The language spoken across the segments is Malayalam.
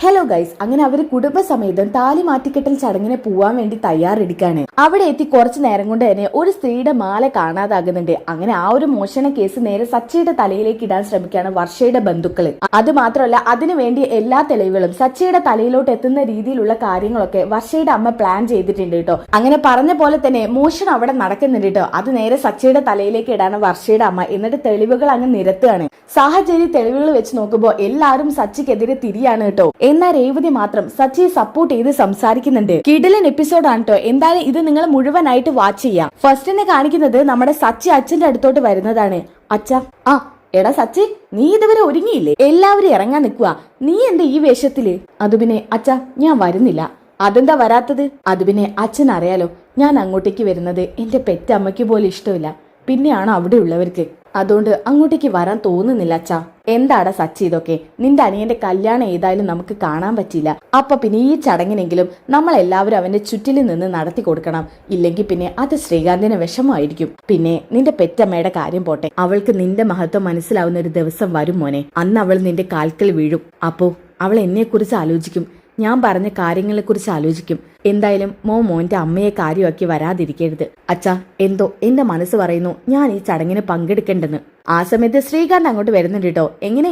ഹലോ ഗൈസ്, അങ്ങനെ അവര് കുടുംബസമേതം താലി മാറ്റിക്കെട്ടൽ ചടങ്ങിന് പോവാൻ വേണ്ടി തയ്യാറെടുക്കാണ്. അവിടെ എത്തി കുറച്ചു നേരം കൊണ്ട് തന്നെ ഒരു സ്ത്രീയുടെ മാല കാണാതാകുന്നുണ്ട്. അങ്ങനെ ആ ഒരു മോഷണ കേസ് നേരെ സച്ചിയുടെ തലയിലേക്ക് ഇടാൻ ശ്രമിക്കുകയാണ് വർഷയുടെ ബന്ധുക്കള്. അത് മാത്രമല്ല, അതിനു വേണ്ടി എല്ലാ തെളിവുകളും സച്ചിയുടെ തലയിലോട്ട് എത്തുന്ന രീതിയിലുള്ള കാര്യങ്ങളൊക്കെ വർഷയുടെ അമ്മ പ്ലാൻ ചെയ്തിട്ടുണ്ട് കേട്ടോ. അങ്ങനെ പറഞ്ഞ പോലെ തന്നെ മോഷണം അവിടെ നടക്കുന്നുണ്ട് കേട്ടോ. അത് നേരെ സച്ചിയുടെ തലയിലേക്ക് ഇടാണ് വർഷയുടെ അമ്മ. എന്നിട്ട് തെളിവുകൾ അങ്ങ് നിരത്തുകയാണ്. സാഹചര്യ തെളിവുകൾ വെച്ച് നോക്കുമ്പോൾ എല്ലാവരും സച്ചിക്കെതിരെ തിരിയാണ് കേട്ടോ. എന്നാൽ രേവതി മാത്രം സച്ചിയെ സപ്പോർട്ട് ചെയ്ത് സംസാരിക്കുന്നുണ്ട്. കിടിലൻ എപ്പിസോഡാണ് കേട്ടോ. എന്തായാലും ഇത് നിങ്ങൾ മുഴുവനായിട്ട് വാച്ച് ചെയ്യാം. ഫസ്റ്റിനെ കാണിക്കുന്നത് നമ്മുടെ സച്ചി അച്ഛന്റെ അടുത്തോട്ട് വരുന്നതാണ്. അച്ഛ, എടാ സച്ചി, നീ ഇതുവരെ ഒരുങ്ങിയില്ലേ? എല്ലാവരും ഇറങ്ങാൻ നിൽക്കുക. നീ എന്താ ഈ വേഷത്തില്? അത് പിന്നെ അച്ഛ, ഞാൻ വരുന്നില്ല. അതെന്താ വരാത്തത്? അത് പിന്നെ അച്ഛൻ അറിയാലോ, ഞാൻ അങ്ങോട്ടേക്ക് വരുന്നത് എന്റെ പെറ്റമ്മയ്ക്ക് പോലും ഇഷ്ടമില്ല. പിന്നെയാണ് അവിടെ ഉള്ളവർക്ക്. അതുകൊണ്ട് അങ്ങോട്ടേക്ക് വരാൻ തോന്നുന്നില്ല അച്ഛാ. എന്താടാ സച്ചി ഇതൊക്കെ? നിന്റെ അനിയന്റെ കല്യാണം ഏതായാലും നമുക്ക് കാണാൻ പറ്റില്ല. അപ്പൊ പിന്നെ ഈ ചടങ്ങിനെങ്കിലും നമ്മൾ എല്ലാവരും അവന്റെ ചുറ്റിലും നിന്ന് നടത്തി കൊടുക്കണം. ഇല്ലെങ്കിൽ പിന്നെ അത് ശ്രീകാന്തിന് വിഷമമായിരിക്കും. പിന്നെ നിന്റെ പെറ്റമ്മയുടെ കാര്യം പോട്ടെ, അവൾക്ക് നിന്റെ മഹത്വം മനസ്സിലാവുന്ന ഒരു ദിവസം വരും മോനെ. അന്ന് അവൾ നിന്റെ കാൽക്കൽ വീഴും. അപ്പോ അവൾ എന്നെ കുറിച്ച് ആലോചിക്കും, ഞാൻ പറഞ്ഞ കാര്യങ്ങളെ കുറിച്ച് ആലോചിക്കും. എന്തായാലും മോന്റെ അമ്മയെ കാര്യമാക്കി വരാതിരിക്കരുത്. അച്ഛാ, എന്തോ എന്റെ മനസ്സ് പറയുന്നു ഞാൻ ഈ ചടങ്ങിന് പങ്കെടുക്കേണ്ടെന്ന്. ആ സമയത്ത് ശ്രീകാന്ത് അങ്ങോട്ട് വരുന്നുണ്ട് കേട്ടോ. എങ്ങനെ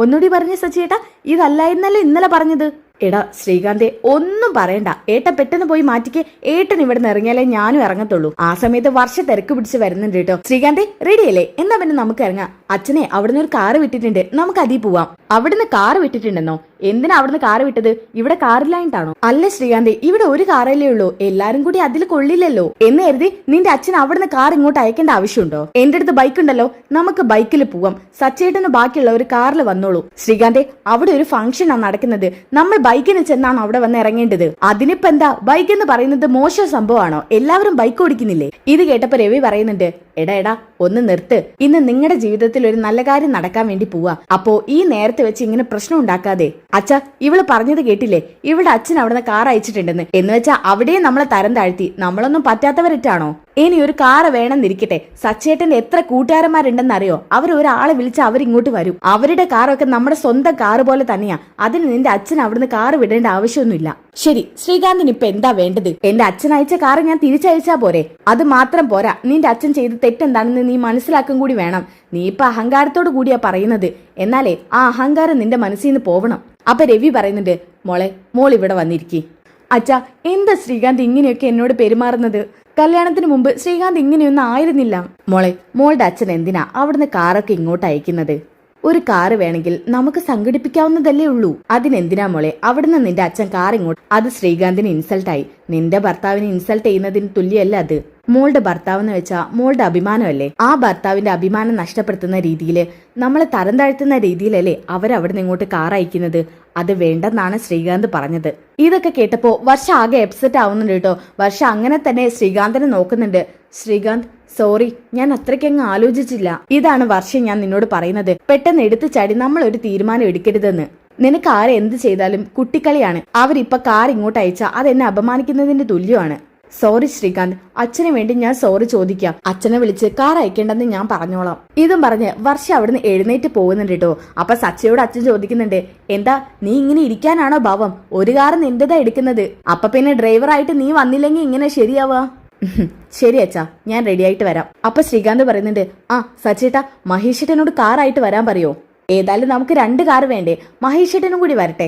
ഒന്നുകൂടി പറഞ്ഞ സച്ചിയേട്ടാ, ഇതല്ലായിരുന്നല്ലോ ഇന്നലെ പറഞ്ഞത്. എടാ ശ്രീകാന്തെ, ഒന്നും പറയണ്ട. ഏട്ട പെട്ടെന്ന് പോയി മാറ്റിക്ക്. ഏട്ടൻ ഇവിടെ നിന്ന് ഇറങ്ങിയാലേ ഞാനും ഇറങ്ങത്തുള്ളൂ. ആ സമയത്ത് വർഷ തിരക്ക് പിടിച്ച് വരുന്നുണ്ട് കേട്ടോ. ശ്രീകാന്തെ, റെഡിയല്ലേ? എന്നാ പിന്നെ നമുക്ക് ഇറങ്ങാം. അച്ഛനെ അവിടുന്ന് ഒരു കാറ് വിട്ടിട്ടുണ്ട്, നമുക്ക് അതിൽ പോവാം. അവിടുന്ന് കാറ് വിട്ടിട്ടുണ്ടെന്നോ? എന്തിനാ അവിടുന്ന് കാറ് വിട്ടത്? ഇവിടെ കാറിലായിട്ടാണോ? അല്ല ശ്രീകാന്തെ, ഇവിടെ ഒരു കാറല്ലേ ഉള്ളൂ. എല്ലാരും കൂടി അതിൽ കൊള്ളില്ലല്ലോ എന്ന് കരുതി നിന്റെ അച്ഛൻ അവിടുന്ന് കാർ ഇങ്ങോട്ട് അയക്കേണ്ട ആവശ്യമുണ്ടോ? എന്റെ അടുത്ത് ബൈക്ക് ഉണ്ടല്ലോ, നമുക്ക് ബൈക്കിൽ പോവാം. സച്ചേട്ടന് ബാക്കിയുള്ള ഒരു കാറിൽ വന്നോളൂ. ശ്രീകാന്തെ, അവിടെ ഒരു ഫംഗ്ഷനാണ് നടക്കുന്നത്. നമ്മൾ ബൈക്കിന് ചെന്നാണ് അവിടെ വന്ന് ഇറങ്ങേണ്ടത്. അതിനിപ്പോ എന്താ? ബൈക്ക് എന്ന് പറയുന്നത് മോശം സംഭവമാണോ? എല്ലാവരും ബൈക്ക് ഓടിക്കുന്നില്ലേ? ഇത് കേട്ടപ്പോ രവി പറയുന്നുണ്ട്, എടാ ഒന്ന് നിർത്ത്. ഇന്ന് നിങ്ങളുടെ ജീവിതത്തിൽ ഒരു നല്ല കാര്യം നടക്കാൻ വേണ്ടി പോവാ. അപ്പോ ഈ നേരത്തെ വെച്ച് ഇങ്ങനെ പ്രശ്നം ഉണ്ടാക്കാതെ. അച്ഛ, ഇവള് പറഞ്ഞത് കേട്ടില്ലേ? ഇവിടെ അച്ഛൻ അവിടുന്ന് കാർ അയച്ചിട്ടുണ്ടെന്ന്. എന്ന് വെച്ചാ അവിടെയും നമ്മളെ തരം താഴ്ത്തി. നമ്മളൊന്നും പറ്റാത്തവരിട്ടാണോ? ഇനി ഒരു കാറ് വേണമെന്നിരിക്കട്ടെ. സച്ചേട്ടന്റെ എത്ര കൂട്ടുകാരന്മാരുണ്ടെന്ന് അറിയോ? അവർ ഒരാളെ വിളിച്ച് അവരിങ്ങോട്ട് വരും. അവരുടെ കാറൊക്കെ നമ്മുടെ സ്വന്തം കാറ് പോലെ തന്നെയാ. അതിന് നിന്റെ അച്ഛൻ അവിടുന്ന് കാറ് വിടേണ്ട ആവശ്യമൊന്നുമില്ല. ശരി, ശ്രീകാന്തിന് ഇപ്പൊ എന്താ വേണ്ടത്? എന്റെ അച്ഛൻ അയച്ച കാറ് ഞാൻ തിരിച്ചയച്ചാ പോരെ? അത് മാത്രം പോരാ, നിന്റെ അച്ഛൻ ചെയ്ത് തെറ്റെന്താണെന്ന് നീ മനസ്സിലാക്കും കൂടി വേണം. നീ ഇപ്പൊ അഹങ്കാരത്തോടു കൂടിയാ പറയുന്നത്. എന്നാലേ ആ അഹങ്കാരം നിന്റെ മനസ്സിൽ നിന്ന് പോവണം. അപ്പൊ രവി പറയുന്നുണ്ട്, മോൾ ഇവിടെ വന്നിരിക്കി. അച്ഛാ, എന്താ ശ്രീകാന്ത് ഇങ്ങനെയൊക്കെ എന്നോട് പെരുമാറുന്നത്? കല്യാണത്തിന് മുമ്പ് ശ്രീകാന്ത് ഇങ്ങനെയൊന്നും ആയിരുന്നില്ല. മോളുടെ അച്ഛൻ എന്തിനാ അവിടുന്ന് കാറൊക്കെ ഇങ്ങോട്ട് അയക്കുന്നത്? ഒരു കാറ് വേണമെങ്കിൽ നമുക്ക് സംഘടിപ്പിക്കാവുന്നതല്ലേ ഉള്ളൂ. അതിനെന്തിനാ അവിടുന്ന് നിന്റെ അച്ഛൻ കാർ ഇങ്ങോട്ട്? അത് ശ്രീകാന്തിന് ഇൻസൾട്ടായി. നിന്റെ ഭർത്താവിനെ ഇൻസൾട്ട് ചെയ്യുന്നതിന് തുല്യമല്ല അത്. മോളുടെ ഭർത്താവെന്ന് വെച്ചാ മോളുടെ അഭിമാനമല്ലേ? ആ ഭർത്താവിന്റെ അഭിമാനം നഷ്ടപ്പെടുത്തുന്ന രീതിയിൽ, നമ്മളെ തരം താഴ്ത്തുന്ന രീതിയിലല്ലേ അവരവിടുന്ന് ഇങ്ങോട്ട് കാർ അയക്കുന്നത്? അത് വേണ്ടെന്നാണ് ശ്രീകാന്ത് പറഞ്ഞത്. ഇതൊക്കെ കേട്ടപ്പോ വർഷ ആകെ അപ്സെറ്റ് ആവുന്നുണ്ട് കേട്ടോ. വർഷ അങ്ങനെ തന്നെ ശ്രീകാന്തിനെ നോക്കുന്നുണ്ട്. ശ്രീകാന്ത്, സോറി, ഞാൻ അത്രയ്ക്കങ്ങ് ആലോചിച്ചില്ല. ഇതാണ് വർഷ ഞാൻ നിന്നോട് പറയുന്നത്. പെട്ടെന്ന് എടുത്തു ചാടി നമ്മൾ ഒരു തീരുമാനം എടുക്കരുതെന്ന്. നിനക്ക് ആരെ എന്ത് ചെയ്താലും കുട്ടിക്കളിയാണ്. അവരിപ്പൊ കാർ ഇങ്ങോട്ട് അയച്ചാ അതെന്നെ അപമാനിക്കുന്നതിന്റെ തുല്യമാണ്. സോറി ശ്രീകാന്ത്, അച്ഛന് വേണ്ടി ഞാൻ സോറി ചോദിക്കാം. അച്ഛനെ വിളിച്ച് കാർ അയക്കേണ്ടെന്ന് ഞാൻ പറഞ്ഞോളാം. ഇതും പറഞ്ഞ് വർഷ അവിടുന്ന് എഴുന്നേറ്റ് പോകുന്നുണ്ട് കേട്ടോ. അപ്പൊ സച്ചയോട് അച്ഛൻ ചോദിക്കുന്നുണ്ട്, എന്താ നീ ഇങ്ങനെ ഇരിക്കാനാണോ ഭാവം? ഒരു കാർ നിന്റേതാ എടുക്കുന്നത്. അപ്പൊ പിന്നെ ഡ്രൈവറായിട്ട് നീ വന്നില്ലെങ്കിൽ ഇങ്ങനെ ശരിയാവാ? ശരി അച്ഛാ, ഞാൻ റെഡി ആയിട്ട് വരാം. അപ്പൊ ശ്രീകാന്ത് പറയുന്നുണ്ട്, സച്ചേട്ടാ, മഹേഷേട്ടനോട് കാറായിട്ട് വരാൻ പറയോ? ഏതായാലും നമുക്ക് 2 കാർ വേണ്ടേ? മഹേഷേട്ടനും കൂടി വരട്ടെ.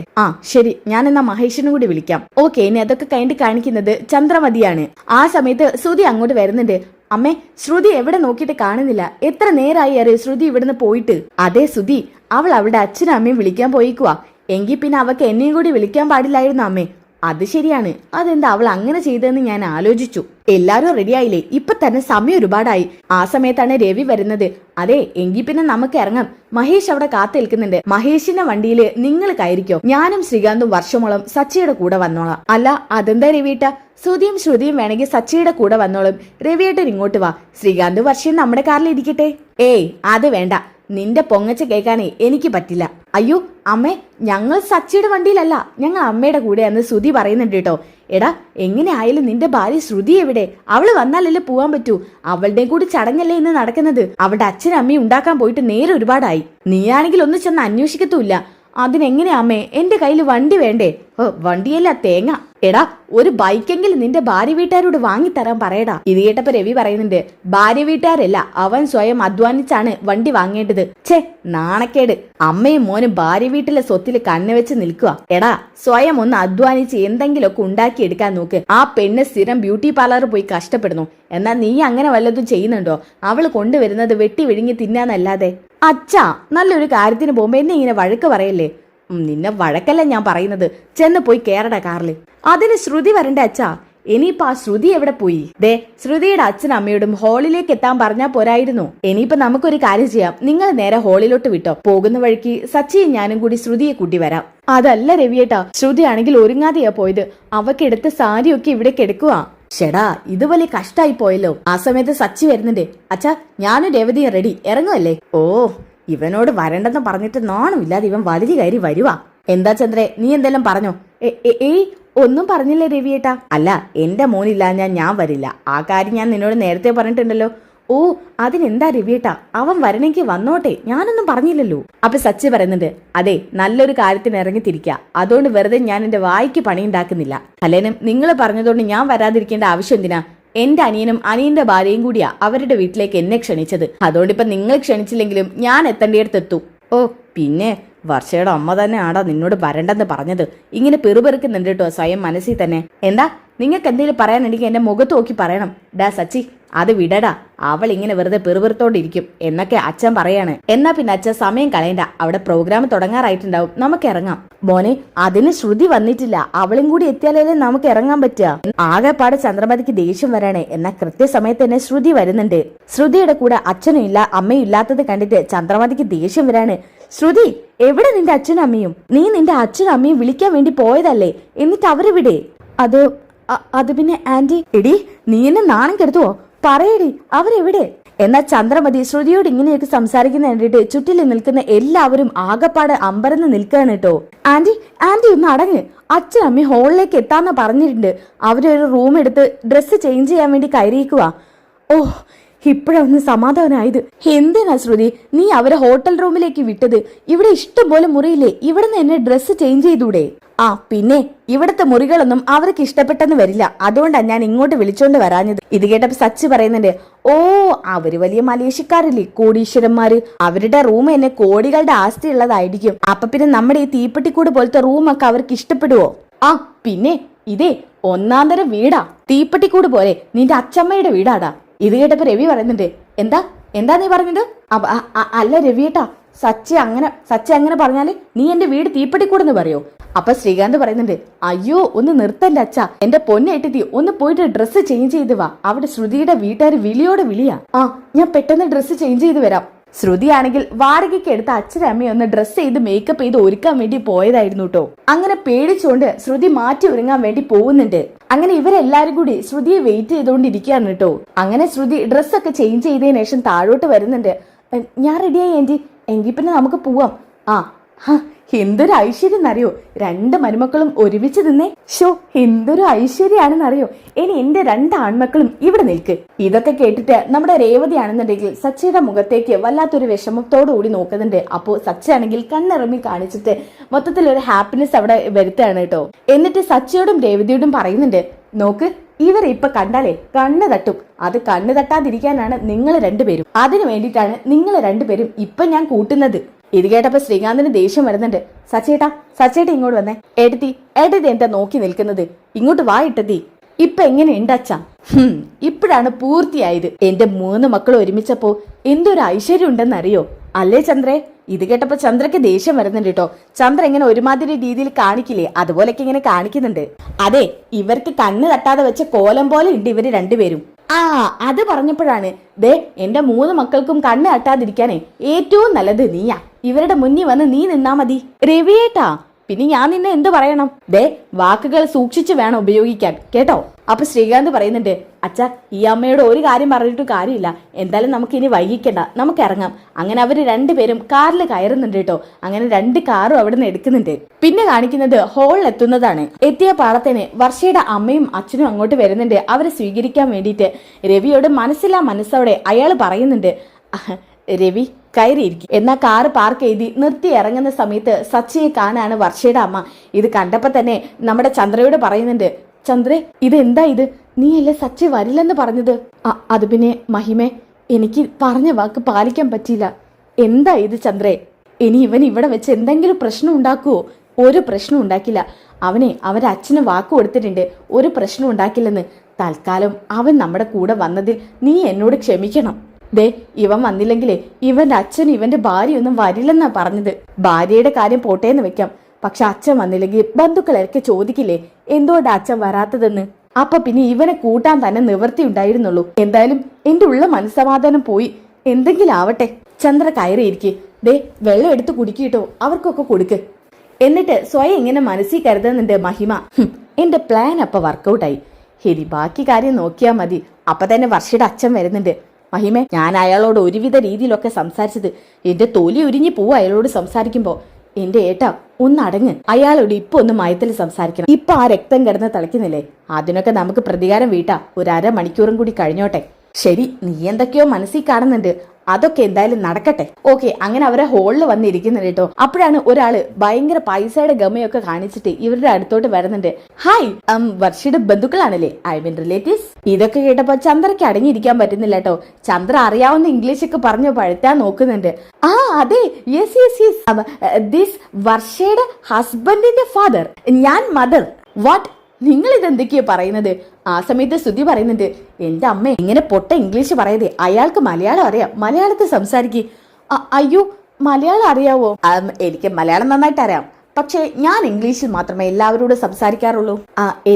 ശരി, ഞാൻ എന്നാ മഹേഷിനും കൂടി വിളിക്കാം. ഓക്കെ, ഇനി അതൊക്കെ കഴിഞ്ഞിട്ട് കാണിക്കുന്നത് ചന്ദ്രമതിയാണ്. ആ സമയത്ത് ശ്രുതി അങ്ങോട്ട് വരുന്നുണ്ട്. അമ്മേ, ശ്രുതി എവിടെ നോക്കിയിട്ട് കാണുന്നില്ല. എത്ര നേരമായി അറിയോ ശ്രുതി ഇവിടുന്ന് പോയിട്ട്? അതെ ശ്രുതി, അവൾ അവളുടെ അച്ഛനും അമ്മയും വിളിക്കാൻ പോയിക്കുവാ. എങ്കിൽ പിന്നെ അവക്ക് എന്നെയും കൂടി വിളിക്കാൻ പാടില്ലായിരുന്നു അമ്മേ. അത് ശരിയാണ്. അതെന്താ അവൾ അങ്ങനെ ചെയ്തതെന്ന് ഞാൻ ആലോചിച്ചു. എല്ലാരും റെഡിയായില്ലേ? ഇപ്പൊ തന്നെ സമയം ഒരുപാടായി. ആ സമയത്താണ് രവി വരുന്നത്. അതെ, എങ്കിൽ പിന്നെ നമുക്ക് ഇറങ്ങാം. മഹേഷ് അവിടെ കാത്തേൽക്കുന്നുണ്ട്. മഹേഷിന്റെ വണ്ടിയിൽ നിങ്ങൾ കയറിക്കോ. ഞാനും ശ്രീകാന്തും വർഷമോളം സച്ചിയുടെ കൂടെ വന്നോളാം. അല്ല, അതെന്താ രവിയേട്ട? ശ്രുതിയും വേണമെങ്കിൽ സച്ചിയുടെ കൂടെ വന്നോളും. രവിയേട്ടൻ ഇങ്ങോട്ട് വാ. ശ്രീകാന്ത് വർഷയും നമ്മുടെ കാറിൽ ഇരിക്കട്ടെ. ഏയ്, അത് വേണ്ട. നിന്റെ പൊങ്ങച്ച കേൾക്കാനേ എനിക്ക് പറ്റില്ല. അയ്യോ അമ്മേ, ഞങ്ങൾ സച്ചിയുടെ വണ്ടിയിലല്ല, ഞങ്ങൾ അമ്മയുടെ കൂടെയാന്ന് ശ്രുതി പറയുന്നുണ്ട് കേട്ടോ. എടാ, എങ്ങനെ ആയാലും നിന്റെ ഭാര്യ ശ്രുതി എവിടെ? അവള് വന്നാലല്ലേ പോവാൻ പറ്റൂ. അവളുടെ കൂടി ചടങ്ങല്ലേ ഇന്ന് നടക്കുന്നത്. അവളുടെ അച്ഛനും അമ്മയും ഉണ്ടാക്കാൻ പോയിട്ട് നേരെ ഒരുപാടായി. നീയാണെങ്കിൽ ഒന്ന് ചെന്ന് അന്വേഷിക്കത്തുമില്ല. അതിനെങ്ങനെയാ അമ്മേ, എന്റെ കയ്യിൽ വണ്ടി വേണ്ടേ? വണ്ടിയല്ല തേങ്ങ. എടാ, ഒരു ബൈക്കെങ്കിലും നിന്റെ ഭാര്യ വീട്ടുകാരോട് വാങ്ങിത്തരാൻ പറയടാ. ഇത് കേട്ടപ്പോ രവി പറയുന്നുണ്ട്, ഭാര്യ വീട്ടുകാരല്ല, അവൻ സ്വയം അധ്വാനിച്ചാണ് വണ്ടി വാങ്ങേണ്ടത്. ഛേ, നാണക്കേട്. അമ്മയും മോനും ഭാര്യ വീട്ടിലെ സ്വത്തിൽ കണ്ണുവെച്ച് നിൽക്കുക. എടാ, സ്വയം ഒന്ന് അധ്വാനിച്ച് എന്തെങ്കിലുമൊക്കെ ഉണ്ടാക്കിയെടുക്കാൻ നോക്ക്. ആ പെണ്ണ് സ്ഥിരം ബ്യൂട്ടി പാർലർ പോയി കഷ്ടപ്പെടുന്നു. എന്നാൽ നീ അങ്ങനെ വല്ലതും ചെയ്യുന്നുണ്ടോ? അവള് കൊണ്ടുവരുന്നത് വെട്ടി വിഴുങ്ങി തിന്നാന്നല്ലാതെ. അച്ഛാ, നല്ലൊരു കാര്യത്തിന് പോകുമ്പോ എന്നെ ഇങ്ങനെ വഴക്ക് പറയല്ലേ. നിന്നെ വഴക്കല്ല ഞാൻ പറയുന്നത്. ചെന്ന് പോയി കേറടാ കാറില്. അതിന് ശ്രുതി വരണ്ടേ അച്ഛാ? ഇനിയിപ്പോ ആ ശ്രുതി എവിടെ പോയി? ദേ, ശ്രുതിയുടെ അച്ഛനും അമ്മയോടും ഹാളിലേക്ക് എത്താൻ പറഞ്ഞാ പോരായിരുന്നു. ഇനിയിപ്പോ നമുക്കൊരു കാര്യം ചെയ്യാം, നിങ്ങൾ നേരെ ഹാളിലോട്ട് വിട്ടോ. പോകുന്ന വഴിക്ക് സച്ചിയും ഞാനും കൂടി ശ്രുതിയെ കൂട്ടി വരാം. അതല്ല രവിയേട്ടാ, ശ്രുതി ആണെങ്കിൽ ഒരുങ്ങാതെയാ പോയത്. അവക്കെടുത്ത സാരിയൊക്കെ ഇവിടെ കിടക്കുവാ. ഷെടാ, ഇത് വലിയ കഷ്ടായി പോയല്ലോ. ആ സമയത്ത് സച്ചി വരുന്നുണ്ട്. അച്ഛാ, ഞാനും രേവതിയും റെഡി, ഇറങ്ങുമല്ലേ? ഓ, ഇവനോട് വരണ്ടെന്ന് പറഞ്ഞിട്ട് നാണമില്ലാതെ ഇവൻ വലിയ കയറി വരുവാ. എന്താ ചന്ദ്രേ, നീ എന്തെല്ലാം പറഞ്ഞോ? ഏയ്, ഒന്നും പറഞ്ഞില്ലേ രവിയേട്ടാ. അല്ല, എന്റെ മോനില്ല ഞാൻ വരില്ല. ആ കാര്യം ഞാൻ നിന്നോട് നേരത്തെ പറഞ്ഞിട്ടുണ്ടല്ലോ. ഓ, അതിനെന്താ രവിയേട്ടാ, അവൻ വരണമെങ്കിൽ വന്നോട്ടെ, ഞാനൊന്നും പറഞ്ഞില്ലല്ലോ. അപ്പൊ സച്ചി പറയുന്നുണ്ട്, അതെ, നല്ലൊരു കാര്യത്തിന് ഇറങ്ങിത്തിരിക്കുക. അതുകൊണ്ട് വെറുതെ ഞാൻ എന്റെ വായിക്ക് പണിയുണ്ടാക്കുന്നില്ല. അല്ലേനും നിങ്ങൾ പറഞ്ഞതുകൊണ്ട് ഞാൻ വരാതിരിക്കേണ്ട ആവശ്യം എന്തിനാ? എന്റെ അനിയനും അനിയന്റെ ഭാര്യയും കൂടിയാ അവരുടെ വീട്ടിലേക്ക് എന്നെ ക്ഷണിച്ചത്. അതുകൊണ്ടിപ്പോ നിങ്ങൾ ക്ഷണിച്ചില്ലെങ്കിലും ഞാൻ എത്തേണ്ടിയടുത്ത് എത്തും. ഓ, പിന്നെ വർഷയുടെ അമ്മ തന്നെ ആടാ നിന്നോട് വരണ്ടെന്ന് പറഞ്ഞത്. ഇങ്ങനെ പെറുപെറുക്കുന്നുണ്ട് കേട്ടോ സ്വയം മനസ്സിൽ തന്നെ. എന്താ, നിങ്ങൾക്ക് എന്തെങ്കിലും പറയാനുണ്ടെങ്കിൽ എന്റെ മുഖത്ത് നോക്കി പറയണം. ഡാ സച്ചി, അത് വിടടാ, അവൾ ഇങ്ങനെ വെറുതെ പെറുപെറുത്തോണ്ടിരിക്കും എന്നൊക്കെ അച്ഛൻ പറയാണ്. എന്നാ പിന്നെ അച്ഛൻ സമയം കളയണ്ട, അവിടെ പ്രോഗ്രാം തുടങ്ങാറായിട്ടുണ്ടാവും, നമുക്ക് ഇറങ്ങാം. മോനെ, അതിന് ശ്രുതി വന്നിട്ടില്ല, അവളും കൂടി എത്തിയാലേ നമുക്ക് ഇറങ്ങാൻ പറ്റുക. ആകെപ്പാട് ചന്ദ്രമതിക്ക് ദേഷ്യം വരാണ്. എന്നാൽ കൃത്യസമയത്ത് തന്നെ ശ്രുതി വരുന്നുണ്ട്. ശ്രുതിയുടെ കൂടെ അച്ഛനും ഇല്ല അമ്മയും ഇല്ലാത്തത് കണ്ടിട്ട് ചന്ദ്രമതിക്ക് ദേഷ്യം വരാണ്. ശ്രുതി, എവിടെ നിന്റെ അച്ഛനും അമ്മയും? നീ നിന്റെ അച്ഛനും അമ്മയും വിളിക്കാൻ വേണ്ടി പോയതല്ലേ, എന്നിട്ട് അവരെവിടെ? അത് പിന്നെ ആന്റി. എടി, നീ എന്നെ നാണം കെടുത്തുവോ? പറയടി, അവരെവിടെ? എന്നാൽ ചന്ദ്രമതി ശ്രുതിയോട് ഇങ്ങനെയൊക്കെ സംസാരിക്കുന്ന കണ്ടിട്ട് ചുറ്റിൽ നിൽക്കുന്ന എല്ലാവരും ആകപ്പാട് അമ്പരന്ന് നിൽക്കുകയാണ് കേട്ടോ. ആന്റി ഒന്ന് അടങ്ങ്. അച്ഛൻ അമ്മ ഹോളിലേക്ക് എത്താന്ന് പറഞ്ഞിട്ടുണ്ട്. അവരൊരു റൂം എടുത്ത് ഡ്രസ്സ് ചേഞ്ച് ചെയ്യാൻ വേണ്ടി കയറിയേക്കുക. ഓ, ഇപ്പോഴൊന്ന് സമാധാനമായത്. എന്തിനാ ശ്രുതി നീ അവരെ ഹോട്ടൽ റൂമിലേക്ക് വിട്ടത്? ഇവിടെ ഇഷ്ടംപോലെ മുറിയില്ലേ, ഇവിടെ നിന്ന് എന്നെ ഡ്രസ്സ് ചേഞ്ച് ചെയ്തൂടെ? ആ പിന്നെ, ഇവിടുത്തെ മുറികളൊന്നും അവർക്ക് ഇഷ്ടപ്പെട്ടെന്ന് വരില്ല, അതുകൊണ്ടാണ് ഞാൻ ഇങ്ങോട്ട് വിളിച്ചോണ്ട് വരാഞ്ഞത്. ഇത് കേട്ടപ്പോ സച്ചി പറയുന്നുണ്ട്, ഓ, അവര് വലിയ മലേഷ്യക്കാരല്ലേ, കോടീശ്വരന്മാര്. അവരുടെ റൂം എന്നെ കോടികളുടെ ആസ്തി ഉള്ളതായിരിക്കും. അപ്പൊ പിന്നെ നമ്മുടെ ഈ തീപ്പെട്ടിക്കൂട് പോലത്തെ റൂമൊക്കെ അവർക്ക് ഇഷ്ടപ്പെടുവോ? ആ പിന്നെ, ഇതേ ഒന്നാന്തരം വീടാ, തീപ്പെട്ടിക്കൂട് പോലെ നിന്റെ അച്ചമ്മയുടെ വീടാടാ. ഇത് കേട്ടപ്പോ രവി പറയുന്നുണ്ട്, എന്താ നീ പറഞ്ഞത്? അല്ല രവിയേട്ടാ, സച്ചി അങ്ങനെ പറഞ്ഞാല് നീ എന്റെ വീട് തീപ്പെട്ടിക്കൂടെന്ന് പറയോ? അപ്പൊ ശ്രീകാന്ത് പറയുന്നുണ്ട്, അയ്യോ ഒന്ന് നിർത്തല്ല അച്ഛാ, എന്റെ പൊന്നേട്ടി ഒന്ന് പോയിട്ട് ഡ്രസ്സ് ചേഞ്ച് ചെയ്ത് വാ. അവിടെ ശ്രുതിയുടെ വീട്ടുകാർ വിളിയോടെ വിളിയാ. ആ, ഞാൻ പെട്ടെന്ന് ഡ്രസ്സ് ചേഞ്ച് ചെയ്ത് വരാം. ശ്രുതി ആണെങ്കിൽ വാടകയ്ക്ക് എടുത്ത അച്ഛനും അമ്മയും ഒന്ന് ഡ്രസ്സ് ചെയ്ത് മേക്കപ്പ് ചെയ്ത് ഒരുക്കാൻ വേണ്ടി പോയതായിരുന്നു കേട്ടോ. അങ്ങനെ പേടിച്ചുകൊണ്ട് ശ്രുതി മാറ്റി ഒരുങ്ങാൻ വേണ്ടി പോകുന്നുണ്ട്. അങ്ങനെ ഇവരെല്ലാരും കൂടി ശ്രുതിയെ വെയിറ്റ് ചെയ്തുകൊണ്ടിരിക്കുകയാണ് കേട്ടോ. അങ്ങനെ ശ്രുതി ഡ്രസ്സൊക്കെ ചേഞ്ച് ചെയ്തതിനു ശേഷം താഴോട്ട് വരുന്നുണ്ട്. ഞാൻ റെഡിയായി ആന്റി, എങ്കിൽ പിന്നെ നമുക്ക് പോവാം. ആ, എന്തൊരു ഐശ്വര്യം എന്നറിയോ, 2 മരുമക്കളും ഒരുമിച്ച് നിന്നേ. ഷോ, എന്തൊരു ഐശ്വര്യാണെന്നറിയോ. ഇനി എന്റെ 2 ആൺമക്കളും ഇവിടെ നിൽക്ക്. ഇതൊക്കെ കേട്ടിട്ട് നമ്മുടെ രേവതി ആണെന്നുണ്ടെങ്കിൽ സച്ചിയുടെ മുഖത്തേക്ക് വല്ലാത്തൊരു വിഷമത്തോടു കൂടി നോക്കുന്നുണ്ട്. അപ്പോ സച്ചി ആണെങ്കിൽ കണ്ണിറങ്ങി കാണിച്ചിട്ട് മൊത്തത്തിലൊരു ഹാപ്പിനെസ് അവിടെ വരുത്തുകയാണ് കേട്ടോ. എന്നിട്ട് സച്ചിയോടും രേവതിയോടും പറയുന്നുണ്ട്, നോക്ക്, ഇവരെ ഇപ്പൊ കണ്ടാലേ കണ്ണ് തട്ടും. അത് കണ്ണ് തട്ടാതിരിക്കാനാണ് നിങ്ങൾ 2 പേരും. അതിനു വേണ്ടിയിട്ടാണ് നിങ്ങൾ 2 പേരും ഇപ്പൊ ഞാൻ കൂട്ടുന്നത്. ഇത് കേട്ടപ്പോ ശ്രീകാന്തിന് ദേഷ്യം വരുന്നുണ്ട്. സച്ചേട്ടാ ഇങ്ങോട്ട് വന്നേ. എടുത്തി എന്താ നോക്കി നിൽക്കുന്നത്? ഇങ്ങോട്ട് വാ ഇട്ടത്തി. ഇപ്പൊ എങ്ങനെയുണ്ട് അച്ഛാ? ഇപ്പോഴാണ് പൂർത്തിയായത്. എന്റെ 3 മക്കൾ ഒരുമിച്ചപ്പോ എന്തൊരു ഐശ്വര്യം ഉണ്ടെന്നറിയോ, അല്ലേ ചന്ദ്രേ? ഇത് കേട്ടപ്പോ ചന്ദ്രക്ക് ദേഷ്യം വരുന്നുണ്ട് കേട്ടോ. ചന്ദ്ര ഇങ്ങനെ ഒരുമാതിരി രീതിയിൽ കാണിക്കില്ലേ, അതുപോലൊക്കെ ഇങ്ങനെ കാണിക്കുന്നുണ്ട്. അതെ, ഇവർക്ക് കണ്ണ് തട്ടാതെ വെച്ച കോലം പോലെ ഉണ്ട് ഇവര് 2 പേരും. ആ, അത് പറഞ്ഞപ്പോഴാണ്, ദേ എന്റെ 3 മക്കൾക്കും കണ്ണ് തട്ടാതിരിക്കാനേ ഏറ്റവും നല്ലത് നീയാ. ഇവരുടെ മുന്നിൽ വന്ന് നീ നിന്നാ മതി. രവിയേട്ടാ, പിന്നെ ഞാൻ നിന്നെ എന്ത് പറയണം? ദേ, വാക്കുകൾ സൂക്ഷിച്ചു വേണം ഉപയോഗിക്കാൻ കേട്ടോ. അപ്പൊ ശ്രീകാന്ത് പറയുന്നുണ്ട്, അച്ഛാ, ഈ അമ്മയോട് ഒരു കാര്യം പറഞ്ഞിട്ട് കാര്യമില്ല. എന്തായാലും നമുക്ക് ഇനി വൈകിക്കണ്ട, നമുക്ക് ഇറങ്ങാം. അങ്ങനെ അവര് 2 പേരും കാറിൽ കയറുന്നുണ്ട് കേട്ടോ. അങ്ങനെ 2 കാറും അവിടെ നിന്ന് എടുക്കുന്നുണ്ട്. പിന്നെ കാണിക്കുന്നത് ഹോളിൽ എത്തുന്നതാണ്. എത്തിയ പാളത്തിന് വർഷയുടെ അമ്മയും അച്ഛനും അങ്ങോട്ട് വരുന്നുണ്ട് അവരെ സ്വീകരിക്കാൻ വേണ്ടിയിട്ട്. രവിയോട് മനസ്സില്ലാ മനസ്സോടെ അയാൾ പറയുന്നുണ്ട്, രവി, കയറിയിരിക്കും. എന്നാ കാറ് പാർക്ക് ചെയ്ത് നിർത്തി ഇറങ്ങുന്ന സമയത്ത് സച്ചിയെ കാണാണ് വർഷയുടെ അമ്മ. ഇത് കണ്ടപ്പോ തന്നെ നമ്മുടെ ചന്ദ്രയോട് പറയുന്നുണ്ട്, ചന്ദ്രേ ഇതെന്താ ഇത്, നീയല്ലേ സച്ചി വരില്ലെന്ന് പറഞ്ഞത്? അത് പിന്നെ മഹിമേ, എനിക്ക് പറഞ്ഞ വാക്ക് പാലിക്കാൻ പറ്റിയില്ല. എന്താ ഇത് ചന്ദ്രേ? ഇനി ഇവൻ ഇവിടെ വെച്ച് എന്തെങ്കിലും പ്രശ്നം ഉണ്ടാക്കുവോ? ഒരു പ്രശ്നം ഉണ്ടാക്കില്ല. അവന്റെ അച്ഛന് വാക്ക് കൊടുത്തിട്ടുണ്ട്, ഒരു പ്രശ്നം ഉണ്ടാക്കില്ലെന്ന്. തൽക്കാലം അവൻ നമ്മുടെ കൂടെ വന്നതിൽ നീ എന്നോട് ക്ഷമിക്കണം. ദേ ഇവൻ വന്നില്ലെങ്കിലേ ഇവന്റെ അച്ഛൻ ഇവന്റെ ഭാര്യയൊന്നും വരില്ലെന്നാ പറഞ്ഞത്. ഭാര്യയുടെ കാര്യം പോട്ടേന്ന് വെക്കാം, പക്ഷെ അച്ഛൻ വന്നില്ലെങ്കിൽ ബന്ധുക്കളൊക്കെ ചോദിക്കില്ലേ എന്തുകൊണ്ട് അച്ഛൻ വരാത്തതെന്ന്. അപ്പൊ പിന്നെ ഇവനെ കൂട്ടാൻ തന്നെ നിവൃത്തി ഉണ്ടായിരുന്നുള്ളൂ. എന്തായാലും എന്റെ ഉള്ള മനസ്സമാധാനം പോയി. എന്തെങ്കിലും ആവട്ടെ. ചന്ദ്ര കയറിയിരിക്കെ, ദേ വെള്ളം എടുത്ത് കുടിക്കിട്ടോ, അവർക്കൊക്കെ കൊടുക്ക്. എന്നിട്ട് സ്വയം ഇങ്ങനെ മനസ്സിൽ കരുതുന്നുണ്ട് മഹിമ. എന്റെ പ്ലാൻ അപ്പൊ വർക്കൗട്ടായി. ഇനി ബാക്കി കാര്യം നോക്കിയാ മതി. അപ്പൊ തന്നെ വർഷയുടെ അച്ഛൻ വരുന്നുണ്ട്. മഹിമേ, ഞാൻ അയാളോട് ഒരുവിധ രീതിയിലൊക്കെ സംസാരിച്ചത്. എന്റെ തൊലി ഉരിഞ്ഞു പോവും അയാളോട് സംസാരിക്കുമ്പോ. എന്റെ ഏട്ടാ ഒന്നടങ്ങ്. അയാളോട് ഇപ്പൊ ഒന്ന് മയത്തിൽ സംസാരിക്കണം. ഇപ്പൊ ആ രക്തം കിടന്ന് തിളയ്ക്കുന്നില്ലേ, അതിനൊക്കെ നമുക്ക് പ്രതികാരം വീട്ടാ. ഒരു അരമണിക്കൂറും കൂടി കഴിഞ്ഞോട്ടെ. ശരി, നീ എന്തൊക്കെയോ മനസ്സിൽ കാണുന്നുണ്ട്, അതൊക്കെ എന്തായാലും നടക്കട്ടെ. ഓക്കെ, അങ്ങനെ അവരെ ഹോളിൽ വന്നിരിക്കുന്നുണ്ട് കേട്ടോ. അപ്പോഴാണ് ഒരാള് ഭയങ്കര പൈസയുടെ ഗമയൊക്കെ കാണിച്ചിട്ട് ഇവരുടെ അടുത്തോട്ട് വരുന്നുണ്ട്. ഹായ്, വർഷയുടെ ബന്ധുക്കളാണല്ലേ, ഐ മീൻ റിലേറ്റീവ്സ്. ഇതൊക്കെ കേട്ടപ്പോ ചന്ദ്രയ്ക്ക് അടങ്ങിയിരിക്കാൻ പറ്റുന്നില്ല കേട്ടോ. ചന്ദ്ര അറിയാവുന്ന ഇംഗ്ലീഷൊക്കെ പറഞ്ഞു പഴുത്താൻ നോക്കുന്നുണ്ട്. ആ അതെ, യെസ് യെസ് യെസ്, ദിസ് വർഷയുടെ ഹസ്ബൻഡിന്റെ ഫാദർ, ഞാൻ മദർ. വാട്ട്, നിങ്ങൾ ഇതെന്തൊക്കെയാ പറയുന്നത്? ആ സമയത്ത് ശ്രുതി പറയുന്നുണ്ട്, എന്റെ അമ്മ ഇങ്ങനെ പൊട്ട ഇംഗ്ലീഷ് പറയതേ, അയാൾക്ക് മലയാളം അറിയാം, മലയാളത്തിൽ സംസാരിക്ക്. അയ്യോ, മലയാളം അറിയാവോ? എനിക്ക് മലയാളം നന്നായിട്ട് അറിയാം, പക്ഷെ ഞാൻ ഇംഗ്ലീഷിൽ മാത്രമേ എല്ലാവരോടും സംസാരിക്കാറുള്ളൂ.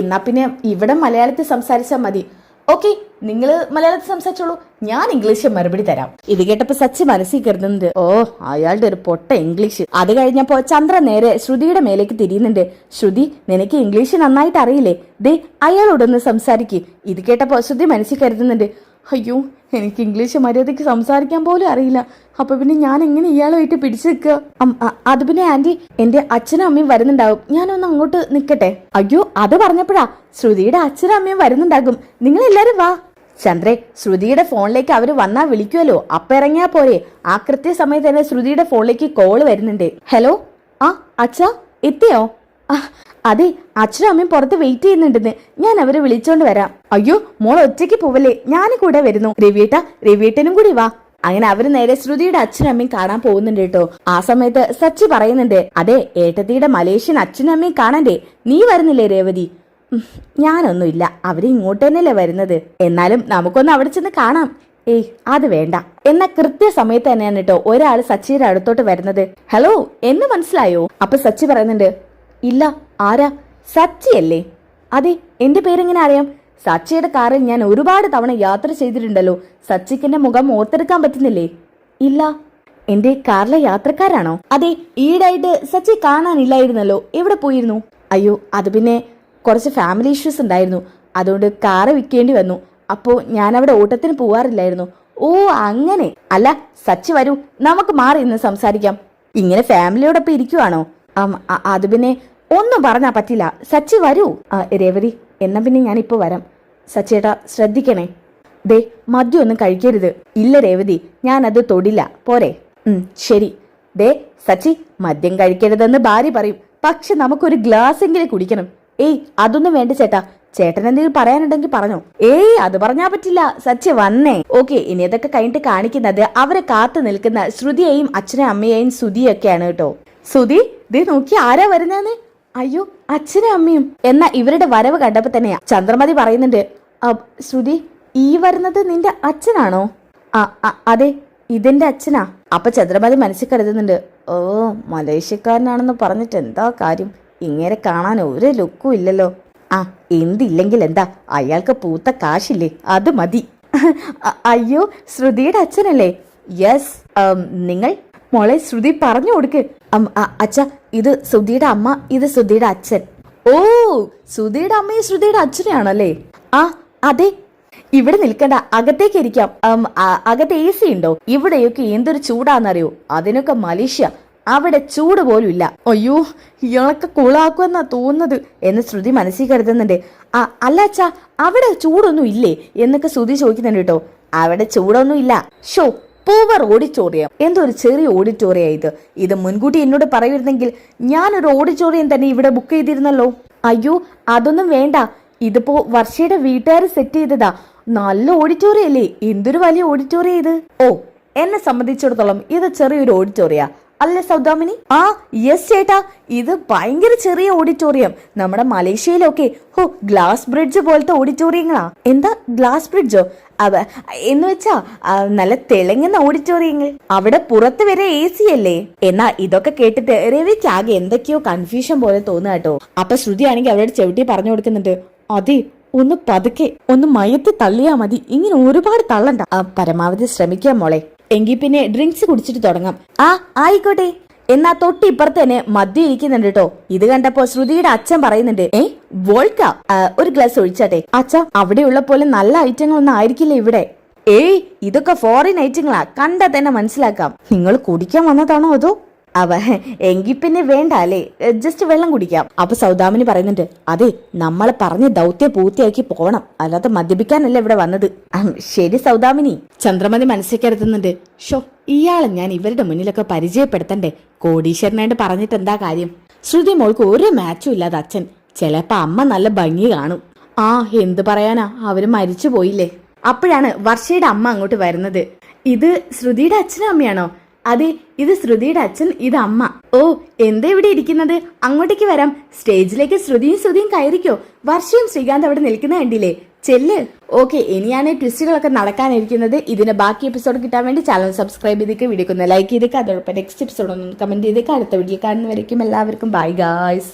എന്നാ പിന്നെ ഇവിടെ മലയാളത്തിൽ സംസാരിച്ചാൽ മതി. ഓക്കെ, നിങ്ങൾ മലയാളത്തിൽ സംസാരിച്ചോളൂ, ഞാൻ ഇംഗ്ലീഷ് മറുപടി തരാം. ഇത് കേട്ടപ്പോ സച്ചി മനസ്സിൽ കരുതുന്നുണ്ട്, ഓ അയാളുടെ ഒരു പൊട്ട ഇംഗ്ലീഷ്. അത് കഴിഞ്ഞപ്പോ ചന്ദ്ര നേരെ ശ്രുതിയുടെ മേലേക്ക് തിരിയുന്നുണ്ട്. ശ്രുതി, നിനക്ക് ഇംഗ്ലീഷ് നന്നായിട്ട് അറിയില്ലേ? ദേ അയാളോടൊന്ന് സംസാരിക്ക്. ഇത് കേട്ടപ്പോ ശ്രുതി മനസ്സിൽ കരുതുന്നുണ്ട്, അയ്യോ എനിക്ക് ഇംഗ്ലീഷ് മര്യാദയ്ക്ക് സംസാരിക്കാൻ പോലും അറിയില്ല. അപ്പൊ പിന്നെ ഞാൻ എങ്ങനെ ഇയാളുമായിട്ട് പിടിച്ചു നിൽക്കുക? അത് പിന്നെ ആന്റി, എന്റെ അച്ഛനും അമ്മയും വരുന്നുണ്ടാവും, ഞാനൊന്ന് അങ്ങോട്ട് നിക്കട്ടെ. അയ്യോ, അത് പറഞ്ഞപ്പോഴാ ശ്രുതിയുടെ അച്ഛനും അമ്മയും വരുന്നുണ്ടാകും, നിങ്ങൾ എല്ലാരും വാ. ചന്ദ്രേ, ശ്രുതിയുടെ ഫോണിലേക്ക് അവര് വന്നാ വിളിക്കുമല്ലോ, അപ്പൊ ഇറങ്ങിയാ പോരെ. ആ കൃത്യസമയത്ത് തന്നെ ശ്രുതിയുടെ ഫോണിലേക്ക് കോള് വരുന്നുണ്ട്. ഹലോ, അച്ഛാ എത്തിയോ? അതെ, അച്ഛനും അമ്മയും പുറത്ത് വെയിറ്റ് ചെയ്യുന്നുണ്ടെന്ന്, ഞാൻ അവരെ വിളിച്ചോണ്ട് വരാം. അയ്യോ മോൾ ഒറ്റയ്ക്ക് പോവല്ലേ, ഞാൻ കൂടെ വരുന്നു. രവിയേട്ടനും കൂടി വാ. അങ്ങനെ അവര് നേരെ ശ്രുതിയുടെ അച്ഛനും അമ്മയും കാണാൻ പോകുന്നുണ്ട് കേട്ടോ. ആ സമയത്ത് സച്ചി പറയുന്നുണ്ട്, അതെ ഏട്ടത്തിയുടെ മലേഷ്യൻ അച്ഛനും അമ്മയും കാണണ്ടേ, നീ വരുന്നില്ലേ രേവതി? ഞാനൊന്നുമില്ല, അവര് ഇങ്ങോട്ട് തന്നെയല്ലേ വരുന്നത്, എന്നാലും നമുക്കൊന്ന് അവിടെ ചെന്ന് കാണാം. ഏയ് അത് വേണ്ട. എന്നാ കൃത്യസമയത്ത് തന്നെയാണ് കേട്ടോ ഒരാള് സച്ചിയുടെ അടുത്തോട്ട് വരുന്നത്. ഹലോ, എന്ന് മനസ്സിലായോ? അപ്പൊ സച്ചി പറയുന്നുണ്ട്, ഇല്ല, ആരാ? സച്ചിയല്ലേ? അതെ, എന്റെ പേരെങ്ങനെ അറിയാം? സച്ചിയുടെ കാറിൽ ഞാൻ ഒരുപാട് തവണ യാത്ര ചെയ്തിട്ടുണ്ടല്ലോ, സച്ചിക്ക് എന്റെ മുഖം ഓർത്തെടുക്കാൻ പറ്റുന്നില്ലേ? ഇല്ല. എന്റെ കാറിലെ യാത്രക്കാരാണോ? അതെ, ഈടായിട്ട് സച്ചി കാണാനില്ലായിരുന്നല്ലോ, എവിടെ പോയിരുന്നു? അയ്യോ, അത് പിന്നെ കുറച്ച് ഫാമിലി ഇഷ്യൂസ് ഉണ്ടായിരുന്നു, അതുകൊണ്ട് കാറ് വിൽക്കേണ്ടി വന്നു. അപ്പോ ഞാൻ അവിടെ ഓട്ടത്തിന് പോവാറില്ലായിരുന്നു. ഓ അങ്ങനെ. അല്ല സച്ചി വരൂ, നമുക്ക് മാറി ഇന്ന് സംസാരിക്കാം. ഇങ്ങനെ ഫാമിലിയോടൊപ്പം ഇരിക്കുവാണോ? അത് പിന്നെ ഒന്നും പറഞ്ഞാ പറ്റില്ല. സച്ചി വരൂ. രേവതി, എന്നാ പിന്നെ ഞാനിപ്പോ വരാം. സച്ചിയേട്ടാ ശ്രദ്ധിക്കണേ. ദേ മദ്യം ഒന്നും കഴിക്കരുത്. ഇല്ല രേവതി, ഞാനത് തൊടില്ല, പോരെ? ശരി. ദേ സച്ചി, മദ്യം കഴിക്കരുതെന്ന് ഭാര്യ പറയും, പക്ഷെ നമുക്കൊരു ഗ്ലാസ് എങ്കിലും കുടിക്കണം. ഏയ് അതൊന്നും വേണ്ട ചേട്ടാ, ചേട്ടൻ എന്തെങ്കിലും പറയാനുണ്ടെങ്കിൽ പറഞ്ഞോ. ഏയ് അത് പറഞ്ഞാ പറ്റില്ല, സച്ചി വന്നേ. ഓക്കെ, ഇനി ഇതൊക്കെ കഴിഞ്ഞിട്ട് കാണിക്കുന്നത് അവരെ കാത്തു നിൽക്കുന്ന ശ്രുതിയെയും അച്ഛനും അമ്മയെയും സുധിയൊക്കെയാണ് കേട്ടോ. സുധി, ദേ നോക്കി ആരാ വരുന്നേന്ന്? അയ്യോ, അച്ഛനും അമ്മയും. എന്നാ ഇവരുടെ വരവ് കണ്ടപ്പോ തന്നെയാ ചന്ദ്രമതി പറയുന്നുണ്ട്, ശ്രുതി ഈ വരുന്നത് നിന്റെ അച്ഛനാണോ? അതെ, ഇതെന്റെ അച്ഛനാ. അപ്പൊ ചന്ദ്രമതി മനസ്സിൽ കരുതുന്നുണ്ട്, ഓ മലേഷ്യക്കാരനാണെന്ന് പറഞ്ഞിട്ട് എന്താ കാര്യം, ഇങ്ങനെ കാണാൻ ഒരു ലുക്കും ഇല്ലല്ലോ. എന്തില്ലെങ്കിൽ എന്താ, അയാൾക്ക് പൂത്ത കാശില്ലേ, അത് മതി. അയ്യോ, ശ്രുതിയുടെ അച്ഛനല്ലേ? യെസ്. നിങ്ങൾ മോളെ ശ്രുതി പറഞ്ഞു കൊടുക്ക്. അച്ഛ, ഇത് ശ്രുതിയുടെ അമ്മ, ഇത് ശ്രുതിയുടെ അച്ഛൻ. ഓ, ശ്രുതിയുടെ അമ്മയും ശ്രുതിയുടെ അച്ഛനെയാണല്ലേ? അതെ. ഇവിടെ നിൽക്കണ്ട, അകത്തേക്ക് ഇരിക്കാം. അകത്ത് AC ഉണ്ടോ? ഇവിടെയൊക്കെ എന്തൊരു ചൂടാന്നറിയോ, അതിനൊക്കെ മലേഷ്യ, അവിടെ ചൂട് പോലും ഇല്ല. അയ്യോ, ഇയാളൊക്കെ കൂളാക്കുമെന്നാ തോന്നുന്നത് എന്ന് ശ്രുതി മനസ്സിൽ കരുതുന്നുണ്ട്. അല്ല അച്ഛാ, അവിടെ ചൂടൊന്നും ഇല്ലേ എന്നൊക്കെ ശ്രുതി ചോദിക്കുന്നുണ്ട് കേട്ടോ. അവിടെ ചൂടൊന്നും ഇല്ല. Show poor auditorium. എന്തൊരു ചെറിയ ഓഡിറ്റോറിയം ഇത് മുൻകൂട്ടി എന്നോട് പറയുന്നെങ്കിൽ ഞാനൊരു ഓഡിറ്റോറിയം തന്നെ ഇവിടെ ബുക്ക് ചെയ്തിരുന്നല്ലോ. അയ്യോ അതൊന്നും വേണ്ട, ഇതിപ്പോ വർഷയുടെ വീട്ടുകാർ സെറ്റ് ചെയ്തതാ. നല്ല ഓഡിറ്റോറിയം അല്ലേ? എന്തൊരു വലിയ ഓഡിറ്റോറിയം ഇത്. ഓ, എന്നെ സംബന്ധിച്ചിടത്തോളം ഇത് ചെറിയൊരു ഓഡിറ്റോറിയ അല്ലേ സൗദാമിനി? ആ യെസ് ചേട്ടാ, ഇത് ഭയങ്കര ചെറിയ ഓഡിറ്റോറിയം. നമ്മുടെ മലേഷ്യയിലൊക്കെ ഗ്ലാസ് ബ്രിഡ്ജ് പോലത്തെ ഓഡിറ്റോറിയങ്ങളാ. എന്താ ഗ്ലാസ് ബ്രിഡ്ജോ? എന്ന് വെച്ചാ നല്ല തിളങ്ങുന്ന ഓഡിറ്റോറിയങ്ങൾ. അവിടെ പുറത്ത് വരെ AC അല്ലേ? എന്നാ ഇതൊക്കെ കേട്ടിട്ട് രവിക്ക് ആകെ എന്തൊക്കെയോ കൺഫ്യൂഷൻ പോലെ തോന്നുക കേട്ടോ. അപ്പൊ ശ്രുതി ആണെങ്കിൽ അവരുടെ ചെവിട്ടി പറഞ്ഞു കൊടുക്കുന്നുണ്ട്, അതെ ഒന്ന് പതുക്കെ ഒന്ന് മയത്തി തള്ളിയാ മതി, ഇങ്ങനെ ഒരുപാട് തള്ളണ്ട. പരമാവധി ശ്രമിക്കാം മോളെ. എങ്കിൽ പിന്നെ ഡ്രിങ്ക്സ് കുടിച്ചിട്ട് തുടങ്ങാം. ആ ആയിക്കോട്ടെ. എന്നാ തൊട്ട് ഇപ്പുറത്ത് തന്നെ മദ്യം ഇരിക്കുന്നുണ്ട് കേട്ടോ. ഇത് കണ്ടപ്പോ ശ്രുതിയുടെ അച്ഛൻ പറയുന്നുണ്ട്, വോൾക്ക ഒരു ഗ്ലാസ് ഒഴിച്ചാട്ടെ. അച്ഛ, അവിടെയുള്ള പോലെ നല്ല ഐറ്റങ്ങളൊന്നും ആയിരിക്കില്ല ഇവിടെ. ഇതൊക്കെ ഫോറിൻ ഐറ്റങ്ങളാ, കണ്ടാ തന്നെ മനസ്സിലാക്കാം. നിങ്ങൾ കുടിക്കാൻ വന്നതാണോ അതോ? എങ്കിൽ പിന്നെ വേണ്ട അല്ലേ, ജസ്റ്റ് വെള്ളം കുടിക്കാം. അപ്പൊ സൗദാമിനി പറയുന്നുണ്ട്, അതെ നമ്മൾ പറഞ്ഞ ദൗത്യം പൂർത്തിയാക്കി പോകണം, അല്ലാതെ മദ്യപിക്കാനല്ല ഇവിടെ വന്നത്. ശരി സൗദാമിനി. ചന്ദ്രമതി മനസ്സിൽ കരുതുന്നുണ്ട്, ഷോ ഇയാളെ ഞാൻ ഇവരുടെ മുന്നിലൊക്കെ പരിചയപ്പെടുത്തണ്ടേ, കോടീശ്വരനായിട്ട് പറഞ്ഞിട്ട് എന്താ കാര്യം. ശ്രുതി മോൾക്ക് ഒരു മാച്ചും ഇല്ലാതെ അച്ഛൻ. ചിലപ്പോ അമ്മ നല്ല ഭംഗി കാണും. ആ എന്ത് പറയാനാ, അവര് മരിച്ചു പോയില്ലേ. അപ്പോഴാണ് വർഷയുടെ അമ്മ അങ്ങോട്ട് വരുന്നത്. ഇത് ശ്രുതിയുടെ അച്ഛനും അമ്മയാണോ? അതെ, ഇത് ശ്രുതിയുടെ അച്ഛൻ, ഇത് അമ്മ. ഓ, എന്താ ഇവിടെ ഇരിക്കുന്നത്? അങ്ങോട്ടേക്ക് വരാം. സ്റ്റേജിലേക്ക് ശ്രുതിയും കയറിക്കോ. വർഷയും ശ്രീകാന്ത് അവിടെ നിൽക്കുന്ന കണ്ടില്ലേ, ചെല്ല്. ഓക്കെ, ഇനിയാണ് ട്വിസ്റ്റുകളൊക്കെ നടക്കാനിരിക്കുന്നത്. ഇതിന്റെ ബാക്കി എപ്പിസോഡ് കിട്ടാൻ വേണ്ടി ചാനൽ സബ്സ്ക്രൈബ് ചെയ്തേക്ക്, വീഡിയോ ഒന്ന് ലൈക്ക് ചെയ്തേക്ക്. അതോടൊപ്പം നെക്സ്റ്റ് എപ്പിസോഡ് ഒന്ന് കമന്റ് ചെയ്തേക്ക്. അടുത്ത വീഡിയോ കാണുന്നവരേക്കും എല്ലാവർക്കും ബൈ ഗായ്സ്.